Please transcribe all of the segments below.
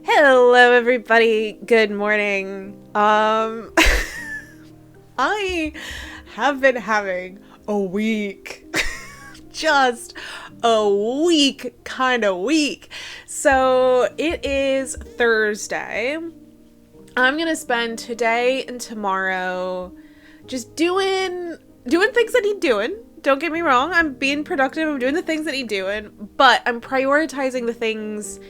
Hello everybody, good morning. I have been having a week. Just a week kind of week. So it is Thursday. I'm gonna spend today and tomorrow just doing things that need doing. Don't get me wrong, I'm being productive, I'm doing the things that need doing, but I'm prioritizing the things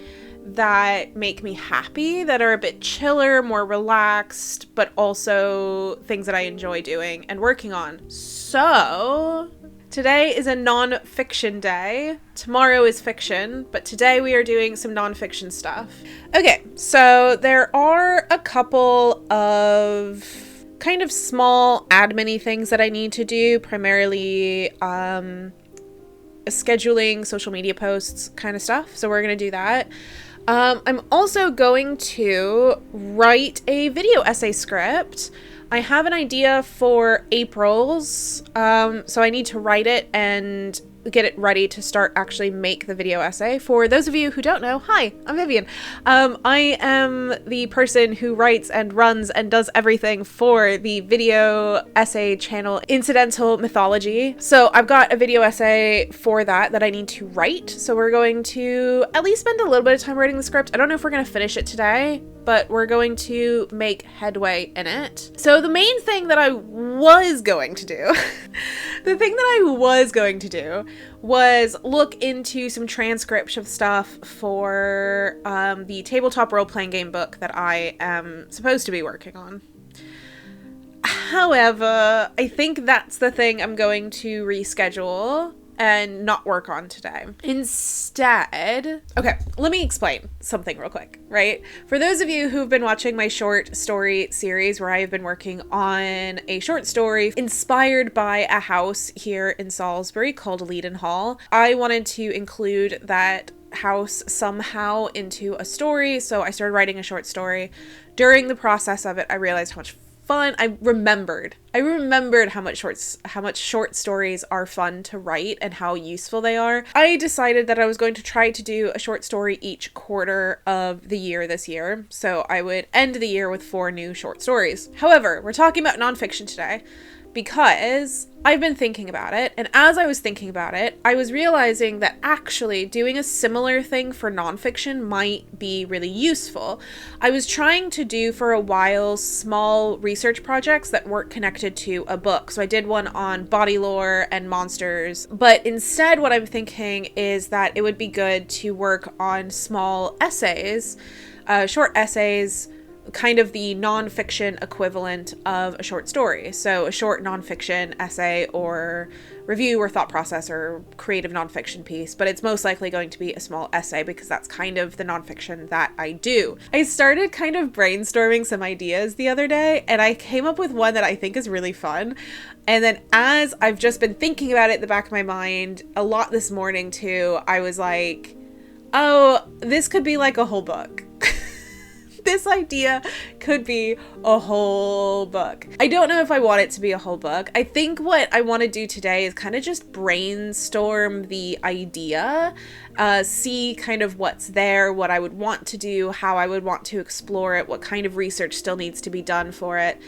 that make me happy, that are a bit chiller, more relaxed, but also things that I enjoy doing and working on. So today is a non-fiction day. Tomorrow is fiction, but today we are doing some non-fiction stuff. Okay, so there are a couple of kind of small admin-y things that I need to do, primarily scheduling social media posts kind of stuff. So we're going to do that. I'm also going to write a video essay script. I have an idea for April's, so I need to write it and get it ready to start actually make the video essay. For those of you who don't know, hi, I'm Vivian. I am the person who writes and runs and does everything for the video essay channel Incidental Mythology. So I've got a video essay for that I need to write. So we're going to at least spend a little bit of time writing the script. I don't know if we're going to finish it today, but we're going to make headway in it. So the main thing that I was going to do, was look into some transcription stuff for the tabletop role-playing game book that I am supposed to be working on. However, I think that's the thing I'm going to reschedule and not work on today. Instead, okay, let me explain something real quick, right? For those of you who've been watching my short story series where I have been working on a short story inspired by a house here in Salisbury called Leaden Hall, I wanted to include that house somehow into a story, so I started writing a short story. During the process of it, I realized how much fun. I remembered how much short stories are fun to write and how useful they are. I decided that I was going to try to do a short story each quarter of the year this year. So I would end the year with 4 new short stories. However, we're talking about nonfiction today because I've been thinking about it, and as I was thinking about it, I was realizing that actually doing a similar thing for nonfiction might be really useful. I was trying to do for a while small research projects that weren't connected to a book. So I did one on body lore and monsters, but instead what I'm thinking is that it would be good to work on small essays, short essays, kind of the nonfiction equivalent of a short story. So a short nonfiction essay or review or thought process or creative nonfiction piece, but it's most likely going to be a small essay because that's kind of the nonfiction that I do. I started kind of brainstorming some ideas the other day, and I came up with one that I think is really fun. And then as I've just been thinking about it in the back of my mind a lot this morning too, I was like, oh, this could be like a whole book. This idea could be a whole book. I don't know if I want it to be a whole book. I think what I want to do today is kind of just brainstorm the idea, see kind of what's there, what I would want to do, how I would want to explore it, what kind of research still needs to be done for it.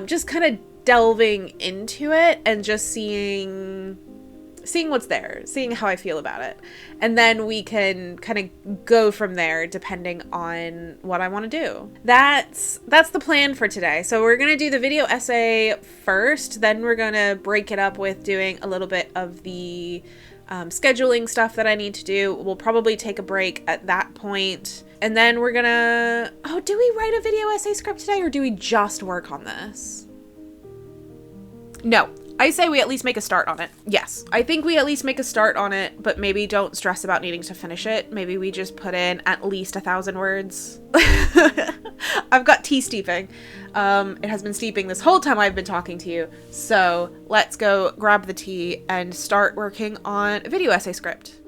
Just kind of delving into it and just seeing what's there, seeing how I feel about it. And then we can kind of go from there depending on what I want to do. That's the plan for today. So we're going to do the video essay first, then we're going to break it up with doing a little bit of the scheduling stuff that I need to do. We'll probably take a break at that point. And then we're going to... Oh, do we write a video essay script today or do we just work on this? No. I say we at least make a start on it. Yes, I think we at least make a start on it, but maybe don't stress about needing to finish it. Maybe we just put in at least 1,000 words. I've got tea steeping. It has been steeping this whole time I've been talking to you. So let's go grab the tea and start working on a video essay script.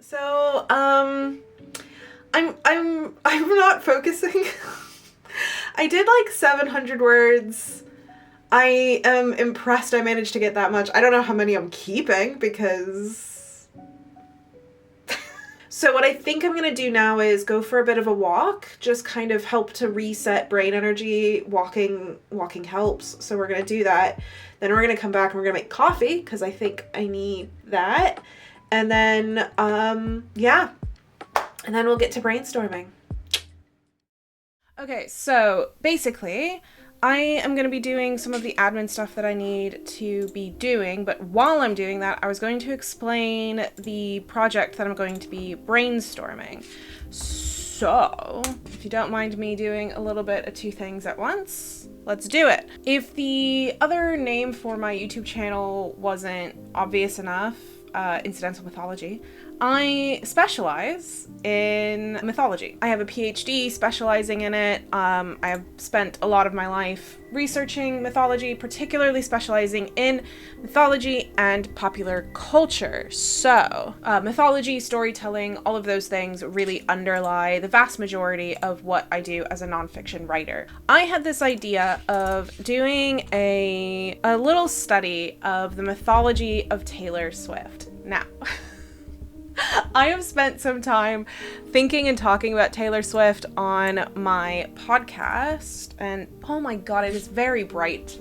So, I'm not focusing. I did like 700 words. I am impressed I managed to get that much. I don't know how many I'm keeping because... So what I think I'm going to do now is go for a bit of a walk, just kind of help to reset brain energy. Walking helps. So we're going to do that. Then we're going to come back and we're going to make coffee because I think I need that. And then, yeah. And then we'll get to brainstorming. Okay, so basically, I am going to be doing some of the admin stuff that I need to be doing, but while I'm doing that, I was going to explain the project that I'm going to be brainstorming. So, if you don't mind me doing a little bit of two things at once, let's do it. If the other name for my YouTube channel wasn't obvious enough, incidental mythology, I specialize in mythology. I have a PhD specializing in it. I have spent a lot of my life researching mythology, particularly specializing in mythology and popular culture. So, mythology, storytelling, all of those things really underlie the vast majority of what I do as a nonfiction writer. I had this idea of doing a little study of the mythology of Taylor Swift. Now, I have spent some time thinking and talking about Taylor Swift on my podcast, and oh my god, it is very bright.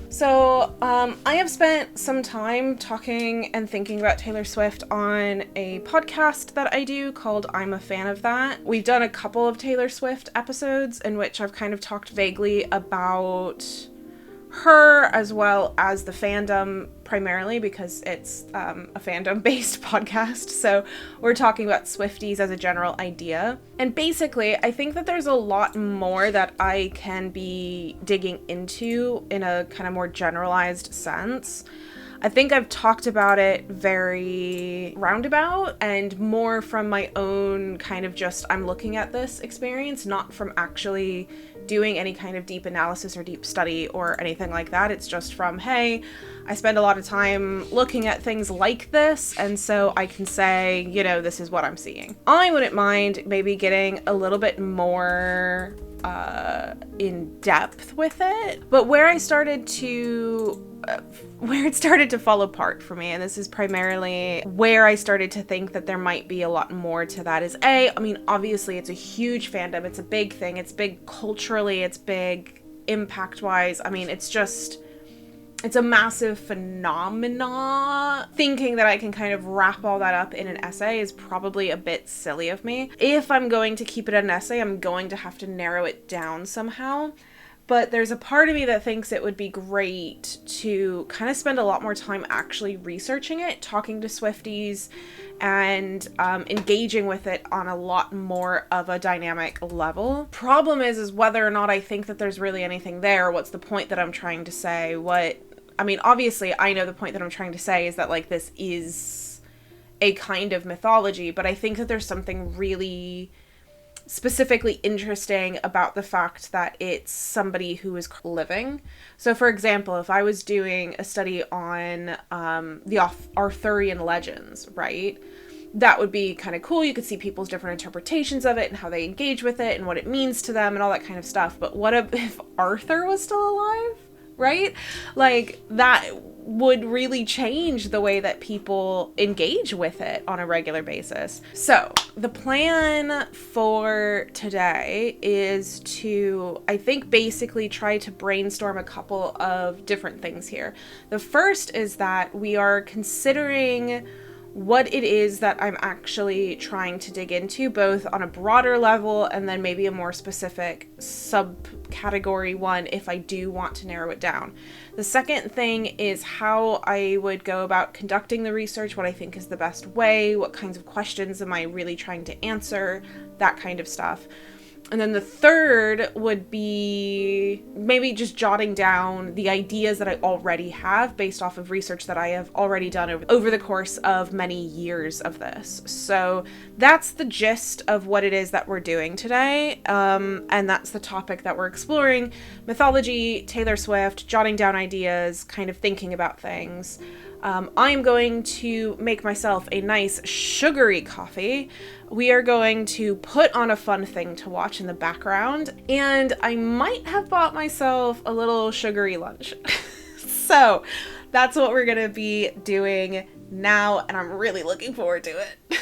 So, I have spent some time talking and thinking about Taylor Swift on a podcast that I do called I'm a Fan of That. We've done a couple of Taylor Swift episodes in which I've kind of talked vaguely about her as well as the fandom, primarily because it's a fandom-based podcast, so we're talking about Swifties as a general idea. And basically, I think that there's a lot more that I can be digging into in a kind of more generalized sense. I think I've talked about it very roundabout and more from my own kind of just I'm looking at this experience, not from actually doing any kind of deep analysis or deep study or anything like that. It's just from, hey, I spend a lot of time looking at things like this, and so I can say, you know, this is what I'm seeing. I wouldn't mind maybe getting a little bit more in depth with it, but where it started to fall apart for me, and this is primarily where I started to think that there might be a lot more to that, is I mean, obviously it's a huge fandom, it's a big thing, it's big culturally, it's big impact-wise, I mean, it's a massive phenomena. Thinking that I can kind of wrap all that up in an essay is probably a bit silly of me. If I'm going to keep it an essay, I'm going to have to narrow it down somehow. But there's a part of me that thinks it would be great to kind of spend a lot more time actually researching it, talking to Swifties, and engaging with it on a lot more of a dynamic level. Problem is whether or not I think that there's really anything there. What's the point that I'm trying to say? I mean, obviously, I know the point that I'm trying to say is that, like, this is a kind of mythology, but I think that there's something really specifically interesting about the fact that it's somebody who is living. So, for example, if I was doing a study on the Arthurian legends, right? That would be kind of cool. You could see people's different interpretations of it and how they engage with it and what it means to them and all that kind of stuff. But what if Arthur was still alive? Right? Like, that would really change the way that people engage with it on a regular basis. So, the plan for today is to, I think, basically try to brainstorm a couple of different things here. The first is that we are considering what it is that I'm actually trying to dig into, both on a broader level and then maybe a more specific subcategory one if I do want to narrow it down. The second thing is how I would go about conducting the research, what I think is the best way, what kinds of questions am I really trying to answer, that kind of stuff. And then the third would be maybe just jotting down the ideas that I already have based off of research that I have already done over the course of many years of this. So that's the gist of what it is that we're doing today. And that's the topic that we're exploring: mythology, Taylor Swift, jotting down ideas, kind of thinking about things. I am going to make myself a nice sugary coffee. We are going to put on a fun thing to watch in the background, and I might have bought myself a little sugary lunch. So that's what we're gonna be doing now, and I'm really looking forward to it.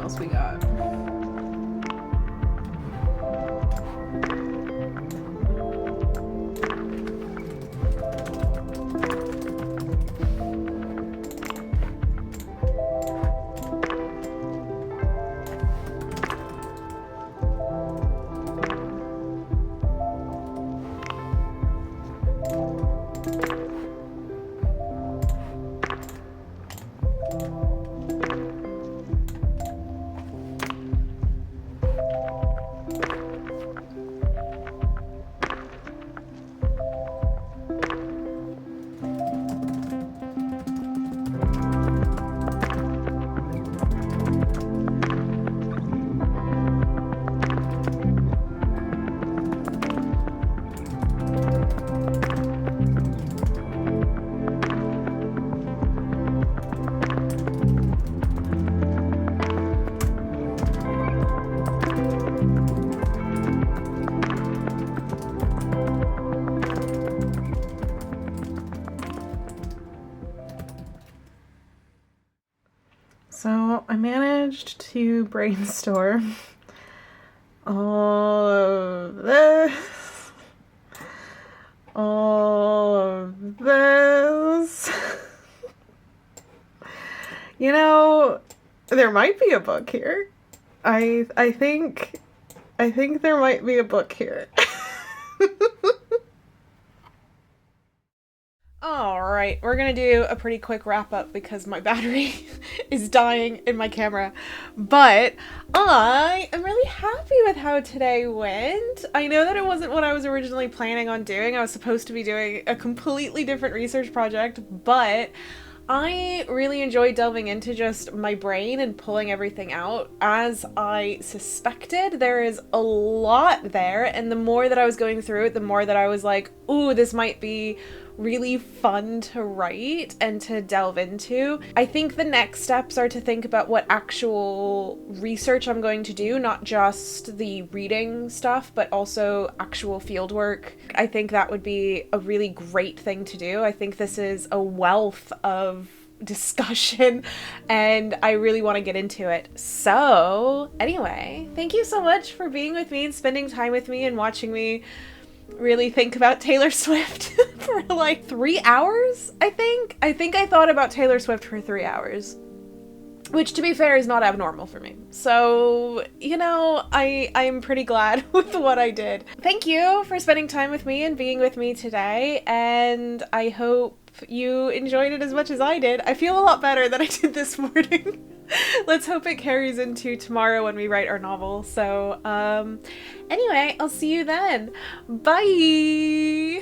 else we got? So I managed to brainstorm all of this, You know, there might be a book here. I think there might be a book here. All right, we're gonna do a pretty quick wrap up because my battery is dying in my camera. But I am really happy with how today went. I know that it wasn't what I was originally planning on doing. I was supposed to be doing a completely different research project, but I really enjoyed delving into just my brain and pulling everything out. As I suspected, there is a lot there, and the more that I was going through it, the more that I was like, ooh, this might be really fun to write and to delve into. I think the next steps are to think about what actual research I'm going to do, not just the reading stuff, but also actual field work. I think that would be a really great thing to do. I think this is a wealth of discussion and I really want to get into it. So anyway, thank you so much for being with me and spending time with me and watching me really think about Taylor Swift for like 3 hours, I think. I thought about Taylor Swift for 3 hours, which to be fair is not abnormal for me. So, you know, I'm pretty glad with what I did. Thank you for spending time with me and being with me today, and I hope you enjoyed it as much as I did. I feel a lot better than I did this morning. Let's hope it carries into tomorrow when we write our novel. So, anyway, I'll see you then. Bye!